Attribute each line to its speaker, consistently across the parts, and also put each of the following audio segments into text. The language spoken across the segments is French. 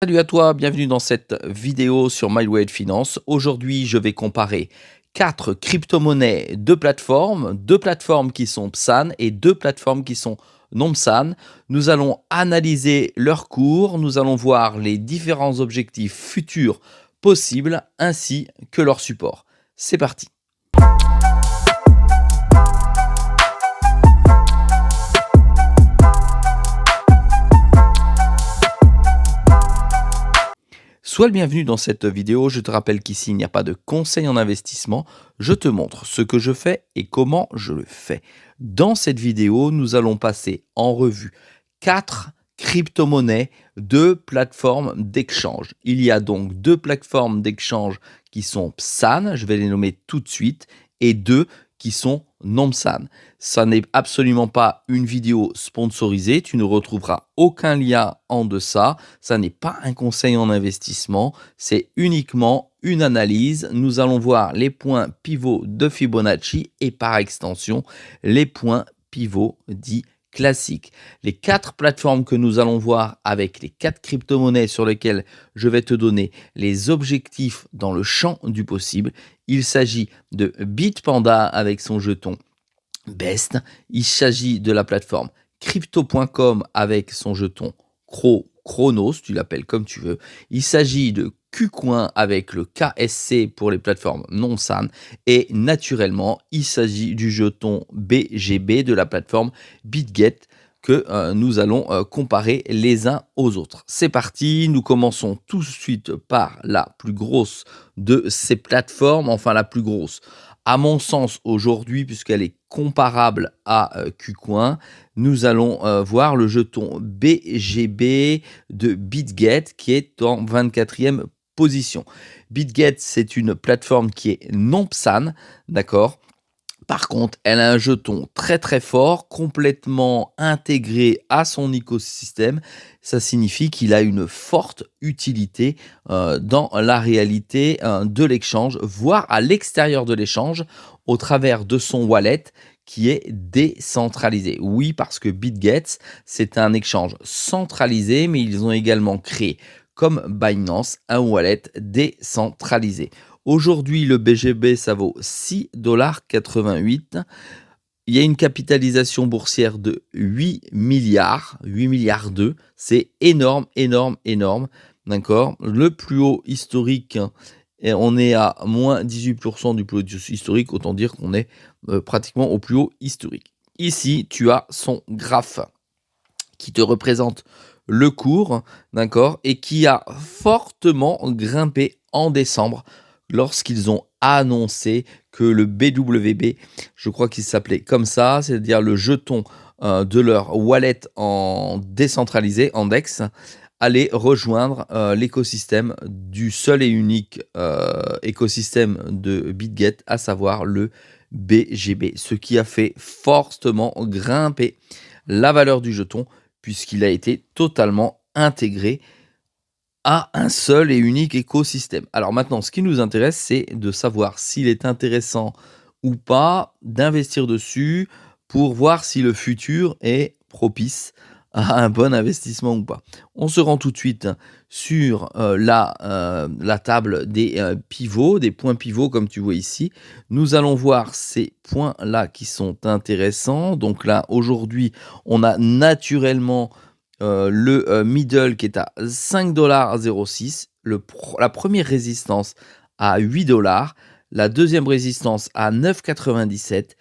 Speaker 1: Salut à toi, bienvenue dans cette vidéo sur MyWay Finance. Aujourd'hui, je vais comparer 4 crypto-monnaies deux plateformes qui sont PSAN et deux plateformes qui sont non PSAN. Nous allons analyser leurs cours, nous allons voir les différents objectifs futurs possibles ainsi que leur support. C'est parti. Sois le bienvenu dans cette vidéo. Je te rappelle qu'ici, il n'y a pas de conseil en investissement. Je te montre ce que je fais et comment je le fais. Dans cette vidéo, nous allons passer en revue 4 crypto-monnaies, 2 plateformes d'échange. Il y a donc 2 plateformes d'échange qui sont PSAN, je vais les nommer tout de suite, et 2 qui sont non PSAN. Ça n'est absolument pas une vidéo sponsorisée, tu ne retrouveras aucun lien en deçà, ça n'est pas un conseil en investissement, c'est uniquement une analyse. Nous allons voir les points pivots de Fibonacci et par extension les points pivots dits classiques. Les 4 plateformes que nous allons voir avec les 4 crypto-monnaies sur lesquelles je vais te donner les objectifs dans le champ du possible. Il s'agit de Bitpanda avec son jeton BEST. Il s'agit de la plateforme Crypto.com avec son jeton Chronos, tu l'appelles comme tu veux. Il s'agit de KuCoin avec le KSC pour les plateformes non SAN. Et naturellement, il s'agit du jeton BGB de la plateforme BitGet que nous allons comparer les uns aux autres. C'est parti, nous commençons tout de suite par la plus grosse de ces plateformes, enfin la plus grosse. À mon sens, aujourd'hui, puisqu'elle est comparable à KuCoin, nous allons voir le jeton BGB de BitGet qui est en 24e position. BitGet, c'est une plateforme qui est non PSAN, d'accord ? Par contre, elle a un jeton très très fort, complètement intégré à son écosystème. Ça signifie qu'il a une forte utilité dans la réalité de l'échange, voire à l'extérieur de l'échange, au travers de son wallet qui est décentralisé. Oui, parce que BitGet, c'est un échange centralisé, mais ils ont également créé, comme Binance, un wallet décentralisé. Aujourd'hui, le BGB, ça vaut 6,88 $. Il y a une capitalisation boursière de 8 milliards, 8 milliards 2. C'est énorme, énorme, énorme. D'accord ? Le plus haut historique, et on est à moins 18% du plus haut historique. Autant dire qu'on est pratiquement au plus haut historique. Ici, tu as son graphe qui te représente le cours, d'accord, et qui a fortement grimpé en décembre lorsqu'ils ont annoncé que le BWB, je crois qu'il s'appelait comme ça, c'est-à-dire le jeton de leur wallet en décentralisé, en DEX, allait rejoindre l'écosystème du seul et unique écosystème de BitGet, à savoir le BGB, ce qui a fait fortement grimper la valeur du jeton puisqu'il a été totalement intégré à un seul et unique écosystème. Alors maintenant, ce qui nous intéresse, c'est de savoir s'il est intéressant ou pas d'investir dessus pour voir si le futur est propice à un bon investissement ou pas. On se rend tout de suite sur la table des pivots, des points pivots comme tu vois ici. Nous allons voir ces points-là qui sont intéressants. Donc là, aujourd'hui, on a naturellement le middle qui est à 5,06 $, la première résistance à 8 $, la deuxième résistance à 9,97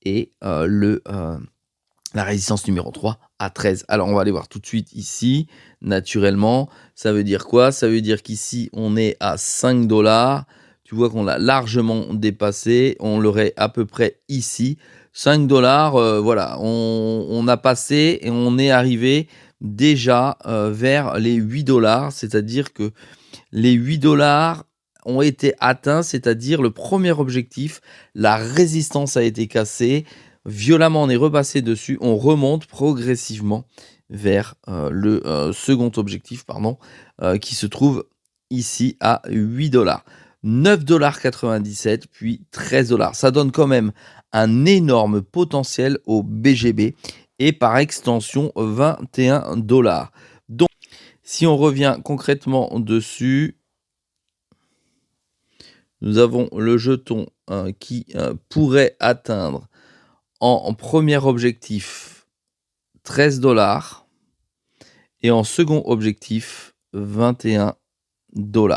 Speaker 1: et la résistance numéro 3 à 13. Alors on va aller voir tout de suite ici, naturellement. Ça veut dire quoi? Ça veut dire qu'ici on est à 5 $. Tu vois qu'on l'a largement dépassé. On l'aurait à peu près ici. 5 $, voilà, on a passé et on est arrivé déjà vers les 8 $, c'est-à-dire que les 8 $ ont été atteints, c'est-à-dire le premier objectif, la résistance a été cassée, violemment on est repassé dessus, on remonte progressivement vers le second objectif, qui se trouve ici à 8 $. 9,97 $, puis 13 $. Ça donne quand même un énorme potentiel au BGB et par extension 21 $. Donc, Si on revient concrètement dessus, nous avons le jeton qui pourrait atteindre en premier objectif 13 $ et en second objectif 21 $.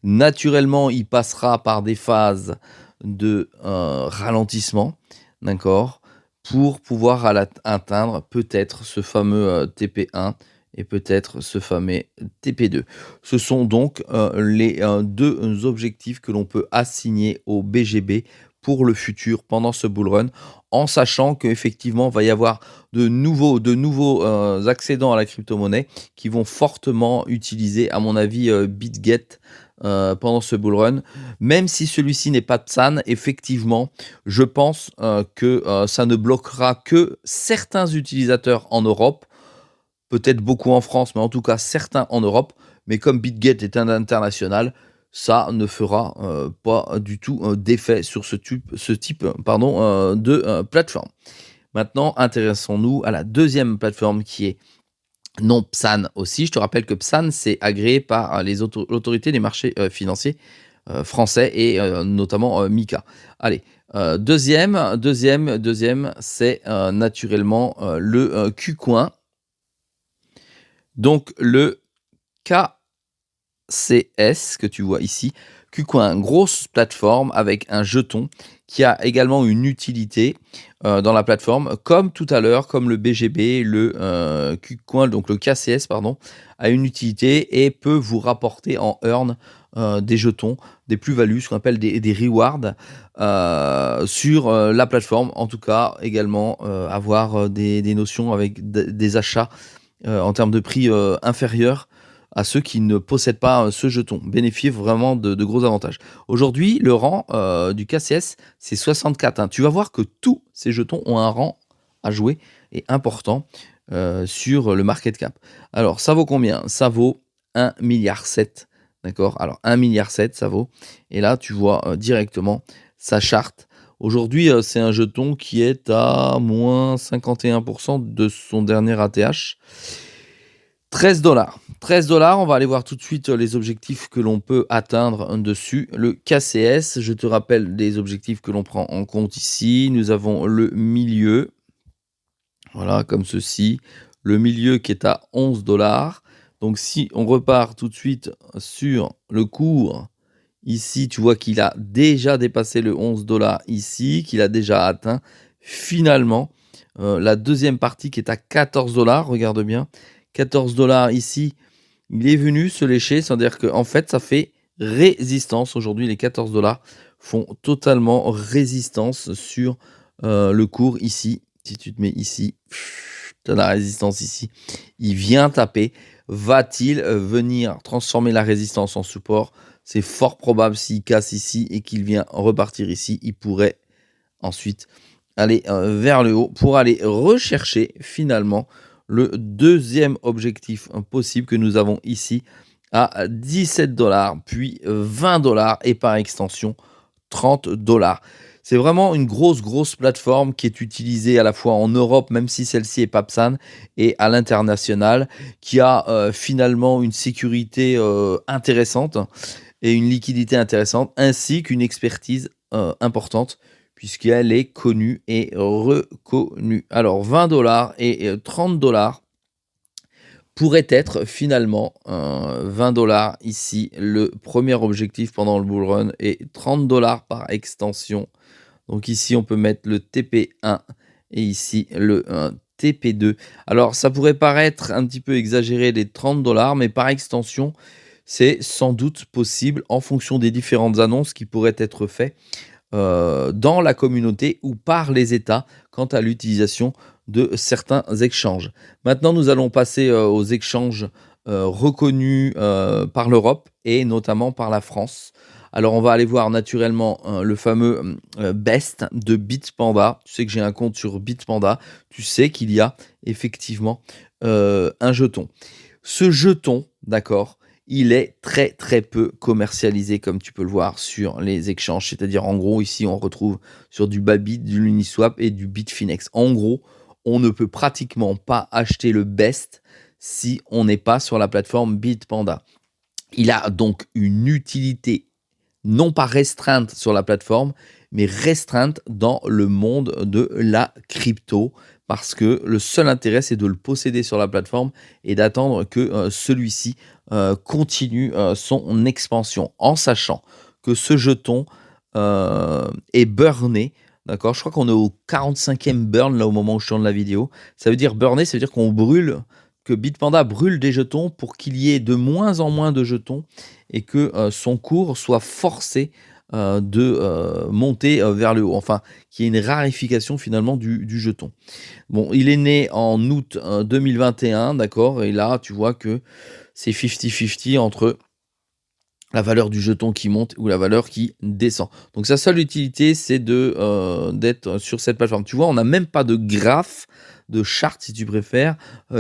Speaker 1: Naturellement, il passera par des phases de ralentissement, d'accord, pour pouvoir atteindre peut-être ce fameux TP1 et peut-être ce fameux TP2. Ce sont donc les deux objectifs que l'on peut assigner au BGB pour le futur pendant ce bull run, en sachant qu'effectivement, il va y avoir de nouveaux accédants à la crypto-monnaie qui vont fortement utiliser, à mon avis, BitGet pendant ce bull run. Même si celui-ci n'est pas PSAN, effectivement, je pense que ça ne bloquera que certains utilisateurs en Europe, peut-être beaucoup en France, mais en tout cas certains en Europe. Mais comme BitGet est un international, ça ne fera pas du tout d'effet sur ce type de plateforme. Maintenant, intéressons-nous à la deuxième plateforme qui est non PSAN aussi. Je te rappelle que PSAN, c'est agréé par l'autorité des marchés financiers français et notamment MiCA. Allez, deuxième, c'est naturellement le KuCoin. Donc le KCS que tu vois ici. KuCoin, grosse plateforme avec un jeton qui a également une utilité dans la plateforme, comme tout à l'heure, comme le BGB, le KuCoin, donc le KCS, pardon, a une utilité et peut vous rapporter en earn des jetons, des plus-values, ce qu'on appelle des rewards sur la plateforme. En tout cas, également avoir des notions avec des achats en termes de prix inférieurs à ceux qui ne possèdent pas ce jeton, bénéficient vraiment de gros avantages. Aujourd'hui, le rang du KCS, c'est 64. Hein. Tu vas voir que tous ces jetons ont un rang à jouer et important sur le market cap. Alors, ça vaut combien? Ça vaut 1,7 milliard. D'accord? Alors, 1,7 milliard, ça vaut. Et là, tu vois directement sa charte. Aujourd'hui, c'est un jeton qui est à moins 51% de son dernier ATH. 13 $. 13 $, on va aller voir tout de suite les objectifs que l'on peut atteindre dessus. Le KCS, je te rappelle les objectifs que l'on prend en compte ici. Nous avons le milieu, voilà, comme ceci. Le milieu qui est à 11 $. Donc si on repart tout de suite sur le cours, ici tu vois qu'il a déjà dépassé le 11 $ ici, qu'il a déjà atteint finalement la deuxième partie qui est à 14 $, regarde bien. 14 $ ici, il est venu se lécher, c'est-à-dire qu'en fait, ça fait résistance. Aujourd'hui, les 14 $ font totalement résistance sur le cours ici. Si tu te mets ici, tu as la résistance ici. Il vient taper. Va-t-il venir transformer la résistance en support? C'est fort probable s'il casse ici et qu'il vient repartir ici. Il pourrait ensuite aller vers le haut pour aller rechercher finalement le deuxième objectif possible que nous avons ici à 17 $, puis 20 $ et par extension 30 $. C'est vraiment une grosse plateforme qui est utilisée à la fois en Europe, même si celle-ci est pas PSAN, et à l'international, qui a finalement une sécurité intéressante et une liquidité intéressante, ainsi qu'une expertise importante, puisqu'elle est connue et reconnue. Alors 20 $ et 30 $ pourrait être finalement 20 $ ici, le premier objectif pendant le bull run, et 30 $ par extension. Donc ici, on peut mettre le TP1 et ici le TP2. Alors, ça pourrait paraître un petit peu exagéré les 30 $, mais par extension, c'est sans doute possible en fonction des différentes annonces qui pourraient être faites dans la communauté ou par les États quant à l'utilisation de certains échanges. Maintenant, nous allons passer aux échanges reconnus par l'Europe et notamment par la France. Alors, on va aller voir naturellement le fameux Best de Bitpanda. Tu sais que j'ai un compte sur Bitpanda. Tu sais qu'il y a effectivement un jeton. Ce jeton, d'accord, il est très peu commercialisé, comme tu peux le voir sur les exchanges. C'est-à-dire, en gros, ici, on retrouve sur du Bybit, du Uniswap et du Bitfinex. En gros, on ne peut pratiquement pas acheter le Best si on n'est pas sur la plateforme Bitpanda. Il a donc une utilité non pas restreinte sur la plateforme, mais restreinte dans le monde de la crypto, parce que le seul intérêt, c'est de le posséder sur la plateforme et d'attendre que celui-ci continue son expansion, en sachant que ce jeton est burné. D'accord, je crois qu'on est au 45e burn là au moment où je tourne la vidéo. Ça veut dire burner, ça veut dire qu'on brûle, que Bitpanda brûle des jetons pour qu'il y ait de moins en moins de jetons et que son cours soit forcé de monter vers le haut. Enfin, qu'il y ait une raréfication finalement du jeton. Bon, il est né en août 2021, d'accord, et là, tu vois que c'est 50-50 entre la valeur du jeton qui monte ou la valeur qui descend. Donc sa seule utilité, c'est d'être sur cette plateforme. Tu vois, on n'a même pas de graphe, de charte si tu préfères,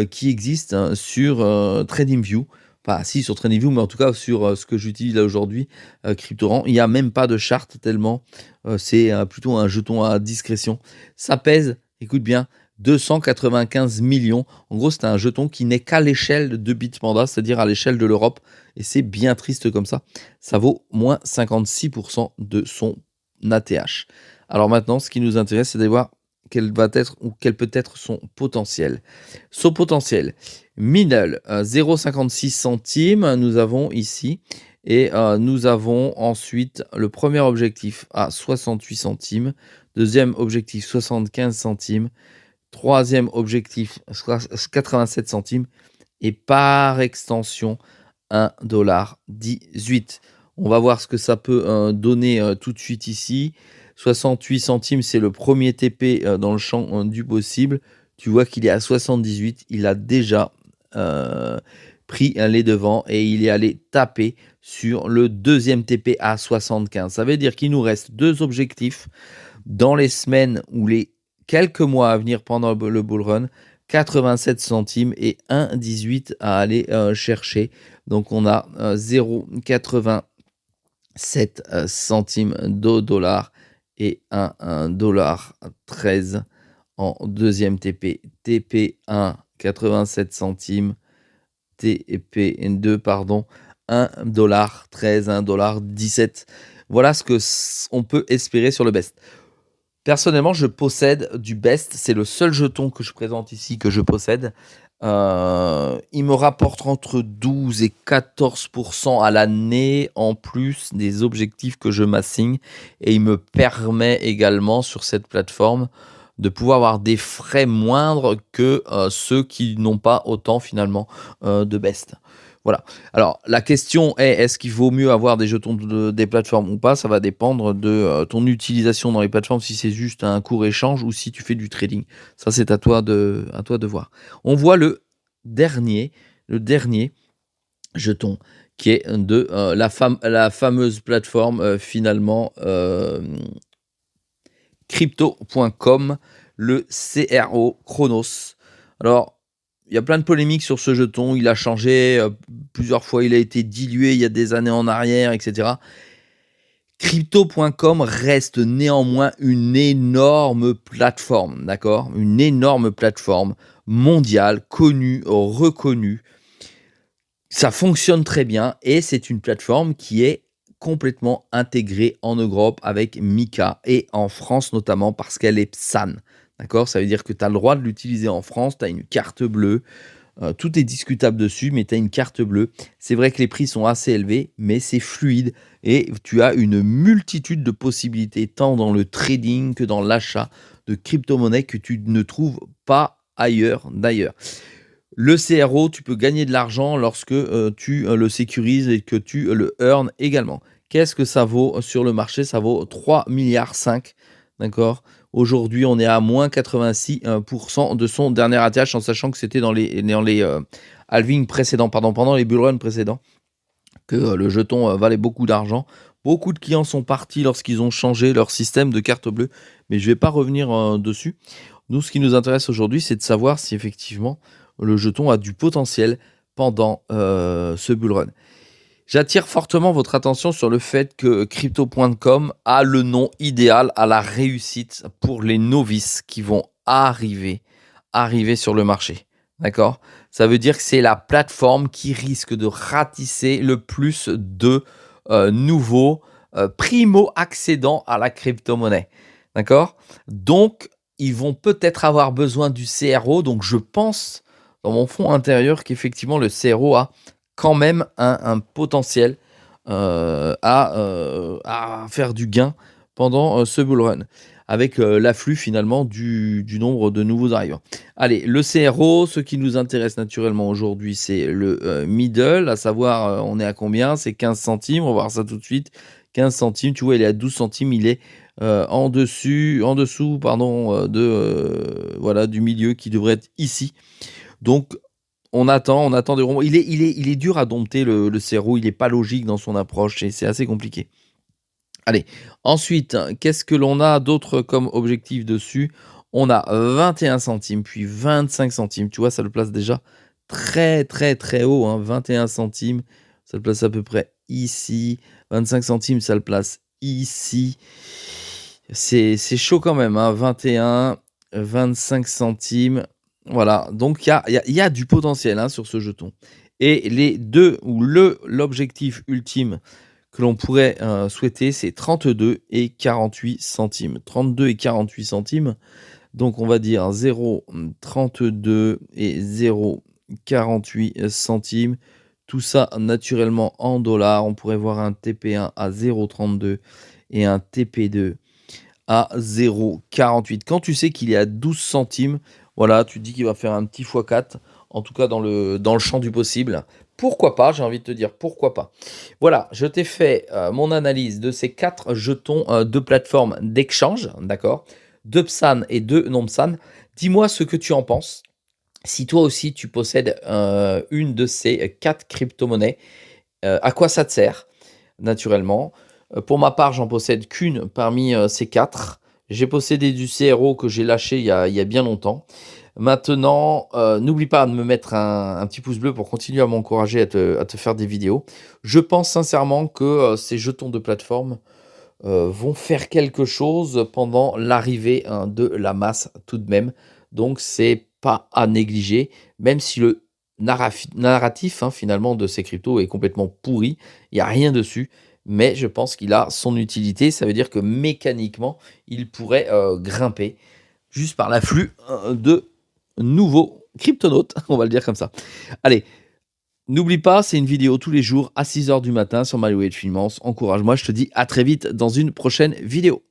Speaker 1: qui existe sur TradingView. Enfin, si, sur TradingView, mais en tout cas sur ce que j'utilise là aujourd'hui, CryptoRant, il n'y a même pas de charte tellement c'est plutôt un jeton à discrétion. Ça pèse, écoute bien, 295 millions. En gros, c'est un jeton qui n'est qu'à l'échelle de Bitpanda, c'est-à-dire à l'échelle de l'Europe. Et c'est bien triste comme ça. Ça vaut moins 56% de son ATH. Alors maintenant, ce qui nous intéresse, c'est de voir quel va être ou quel peut être son potentiel. Son potentiel, middle 0,56 centimes, nous avons ici. Et nous avons ensuite le premier objectif à 68 centimes, deuxième objectif 75 centimes, troisième objectif 87 centimes et par extension 1,18 $. On va voir ce que ça peut donner tout de suite ici. 68 centimes, c'est le premier TP dans le champ du possible. Tu vois qu'il est à 78. Il a déjà pris les devants et il est allé taper sur le deuxième TP à 75. Ça veut dire qu'il nous reste deux objectifs dans les semaines ou les quelques mois à venir pendant le bull run. 87 centimes et 1,18 à aller chercher. Donc on a 0,87 centimes de dollars et 1,13 $ en deuxième TP. TP1, 87 centimes. TP2, pardon, 1,13 $, 1,17 $. Voilà ce que on peut espérer sur le best. Personnellement, je possède du best. C'est le seul jeton que je présente ici que je possède. Il me rapporte entre 12 et 14% à l'année en plus des objectifs que je m'assigne. Et il me permet également sur cette plateforme de pouvoir avoir des frais moindres que ceux qui n'ont pas autant finalement de best. Voilà. Alors, la question est, est-ce qu'il vaut mieux avoir des jetons des plateformes ou pas? Ça va dépendre de ton utilisation dans les plateformes, si c'est juste un court échange ou si tu fais du trading. Ça, c'est à toi de voir. On voit le dernier jeton qui est de la fameuse plateforme finalement crypto.com, le CRO Chronos. Alors, il y a plein de polémiques sur ce jeton. Il a changé plusieurs fois. Il a été dilué il y a des années en arrière, etc. Crypto.com reste néanmoins une énorme plateforme, d'accord? Une énorme plateforme mondiale, connue, reconnue. Ça fonctionne très bien et c'est une plateforme qui est complètement intégrée en Europe avec Mika et en France notamment parce qu'elle est PSAN. D'accord, ça veut dire que tu as le droit de l'utiliser en France, tu as une carte bleue, tout est discutable dessus, mais tu as une carte bleue. C'est vrai que les prix sont assez élevés, mais c'est fluide et tu as une multitude de possibilités, tant dans le trading que dans l'achat de crypto-monnaies que tu ne trouves pas ailleurs d'ailleurs. Le CRO, tu peux gagner de l'argent lorsque tu le sécurises et que tu le earns également. Qu'est-ce que ça vaut sur le marché? Ça vaut 3,5 milliards, d'accord? Aujourd'hui, on est à moins 86% de son dernier ATH, en sachant que c'était dans les halvings précédents, pardon, pendant les bull runs précédents, que le jeton valait beaucoup d'argent. Beaucoup de clients sont partis lorsqu'ils ont changé leur système de carte bleue, mais je ne vais pas revenir dessus. Nous, ce qui nous intéresse aujourd'hui, c'est de savoir si effectivement le jeton a du potentiel pendant ce bull run. J'attire fortement votre attention sur le fait que Crypto.com a le nom idéal à la réussite pour les novices qui vont arriver sur le marché. D'accord? Ça veut dire que c'est la plateforme qui risque de ratisser le plus de, nouveaux, primo-accédants à la crypto-monnaie. D'accord? Donc ils vont peut-être avoir besoin du CRO, donc je pense, dans mon fond intérieur, qu'effectivement le CRO a quand même un potentiel, à faire du gain pendant, ce bull run, avec, l'afflux finalement du nombre de nouveaux arrivants. Allez, le CRO, ce qui nous intéresse naturellement aujourd'hui, c'est le, middle, à savoir, on est à combien? C'est 15 centimes, on va voir ça tout de suite. 15 centimes, tu vois, il est à 12 centimes, il est, en dessous pardon, voilà, du milieu qui devrait être ici. Donc on attend des rebonds. Il est dur à dompter le CRO, il est pas logique dans son approche et c'est assez compliqué. Allez, ensuite, qu'est-ce que l'on a d'autre comme objectif dessus? On a 21 centimes, puis 25 centimes. Tu vois, ça le place déjà très, très, très haut, hein. 21 centimes, ça le place à peu près ici. 25 centimes, ça le place ici. C'est chaud quand même, hein. 21, 25 centimes. Voilà, donc il y a du potentiel, hein, sur ce jeton. Et les 2 ou l'objectif ultime que l'on pourrait, souhaiter, c'est 32 et 48 centimes. 32 et 48 centimes, donc on va dire 0,32 et 0,48 centimes. Tout ça naturellement en dollars. On pourrait voir un TP1 à 0,32 et un TP2 à 0,48. Quand tu sais qu'il est à 12 centimes, voilà, tu te dis qu'il va faire un petit x4, en tout cas dans le champ du possible. Pourquoi pas? J'ai envie de te dire pourquoi pas. Voilà, je t'ai fait, mon analyse de ces 4 jetons, de plateformes d'échange, d'accord? De Psan et de non-Psan. Dis-moi ce que tu en penses. Si toi aussi tu possèdes, une de ces 4 cryptomonnaies, à quoi ça te sert? Naturellement. Pour ma part, j'en possède qu'une parmi, ces 4. J'ai possédé du CRO que j'ai lâché il y a bien longtemps. Maintenant, n'oublie pas de me mettre un petit pouce bleu pour continuer à m'encourager à te faire des vidéos. Je pense sincèrement que, ces jetons de plateforme, vont faire quelque chose pendant l'arrivée, hein, de la masse tout de même. Donc c'est pas à négliger, même si le narratif, hein, finalement de ces cryptos est complètement pourri. Il y a rien dessus, mais je pense qu'il a son utilité. Ça veut dire que mécaniquement, il pourrait, grimper juste par l'afflux, de nouveaux cryptonautes, on va le dire comme ça. Allez, n'oublie pas, c'est une vidéo tous les jours à 6 heures du matin sur My Way of Finance. Encourage-moi, je te dis à très vite dans une prochaine vidéo.